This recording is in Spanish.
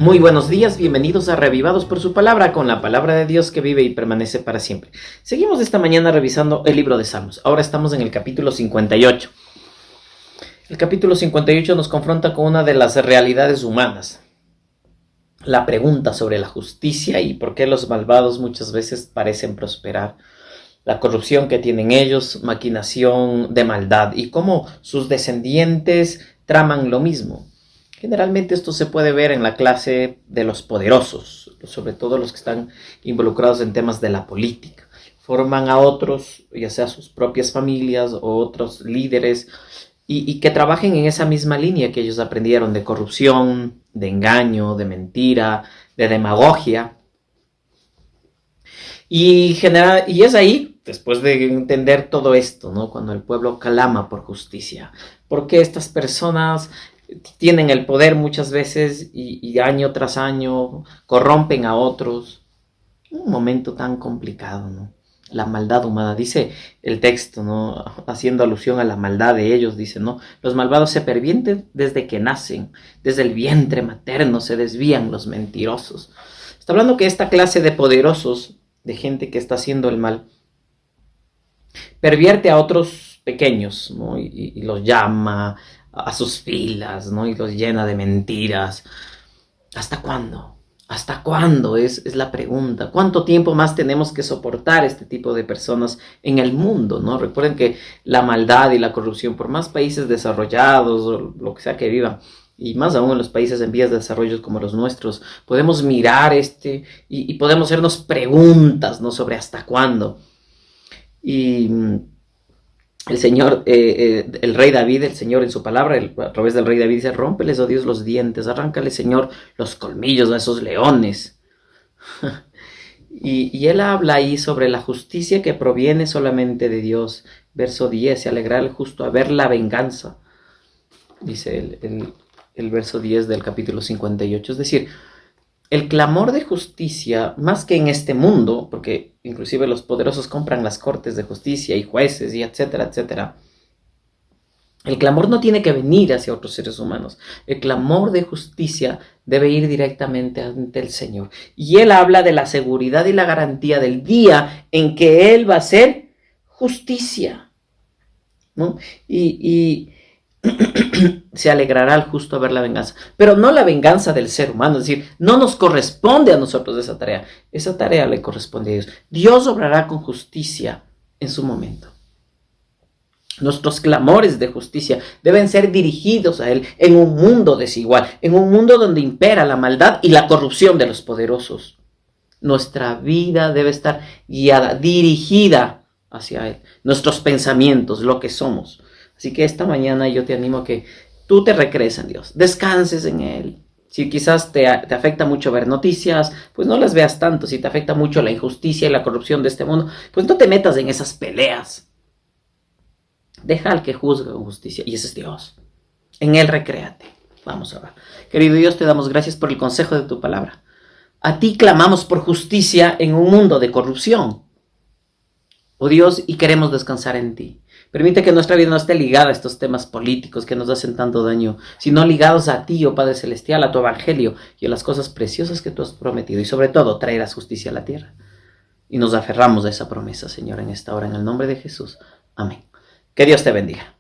Muy buenos días, bienvenidos a Reavivados por su palabra, con la palabra de Dios que vive y permanece para siempre. Seguimos esta mañana revisando el libro de Salmos. Ahora estamos en el capítulo 58. El capítulo 58 nos confronta con una de las realidades humanas. La pregunta sobre la justicia y por qué los malvados muchas veces parecen prosperar. La corrupción que tienen ellos, maquinación de maldad y cómo sus descendientes traman lo mismo. Generalmente esto se puede ver en la clase de los poderosos, sobre todo los que están involucrados en temas de la política. Forman a otros, ya sea sus propias familias o otros líderes, y que trabajen en esa misma línea que ellos aprendieron de corrupción, de engaño, de mentira, de demagogia. Y es ahí, después de entender todo esto, ¿no?, cuando el pueblo clama por justicia. Porque estas personas tienen el poder muchas veces y año tras año corrompen a otros. Un momento tan complicado, ¿no? La maldad humana, dice el texto, ¿no?, haciendo alusión a la maldad de ellos, dice, ¿no? Los malvados se pervierten desde que nacen, desde el vientre materno se desvían los mentirosos. Está hablando que esta clase de poderosos, de gente que está haciendo el mal, pervierte a otros pequeños, ¿no? Y los llama a sus filas, ¿no? Y los llena de mentiras. ¿Hasta cuándo? ¿Hasta cuándo? Es la pregunta. ¿Cuánto tiempo más tenemos que soportar este tipo de personas en el mundo, ¿no? Recuerden que la maldad y la corrupción, por más países desarrollados o lo que sea que vivan, y más aún en los países en vías de desarrollo como los nuestros, podemos mirar y podemos hacernos preguntas, ¿no?, sobre hasta cuándo. Y el Señor, el rey David, el Señor en su palabra, a través del rey David dice: rómpeles, oh Dios, los dientes, arráncale, Señor, los colmillos a esos leones. y él habla ahí sobre la justicia que proviene solamente de Dios. Verso 10, se alegrará el justo a ver la venganza, dice el verso 10 del capítulo 58. Es decir, el clamor de justicia, más que en este mundo, porque inclusive los poderosos compran las cortes de justicia y jueces y etcétera, etcétera. El clamor no tiene que venir hacia otros seres humanos. El clamor de justicia debe ir directamente ante el Señor. Y Él habla de la seguridad y la garantía del día en que Él va a hacer justicia, ¿no? Y se alegrará el justo a ver la venganza, pero no la venganza del ser humano. Es decir, no nos corresponde a nosotros esa tarea le corresponde a Dios. Dios obrará con justicia en su momento. Nuestros clamores de justicia deben ser dirigidos a Él en un mundo desigual, en un mundo donde impera la maldad y la corrupción de los poderosos. Nuestra vida debe estar guiada, dirigida hacia Él, nuestros pensamientos, lo que somos. Así que esta mañana yo te animo a que tú te recrees en Dios, descanses en Él. Si quizás te afecta mucho ver noticias, pues no las veas tanto. Si te afecta mucho la injusticia y la corrupción de este mundo, pues no te metas en esas peleas. Deja al que juzga con justicia, y ese es Dios. En Él recréate. Vamos a orar. Querido Dios, te damos gracias por el consejo de tu palabra. A ti clamamos por justicia en un mundo de corrupción, oh Dios, y queremos descansar en ti. Permite que nuestra vida no esté ligada a estos temas políticos que nos hacen tanto daño, sino ligados a ti, oh Padre Celestial, a tu evangelio y a las cosas preciosas que tú has prometido. Y sobre todo, traerás justicia a la tierra. Y nos aferramos a esa promesa, Señor, en esta hora, en el nombre de Jesús. Amén. Que Dios te bendiga.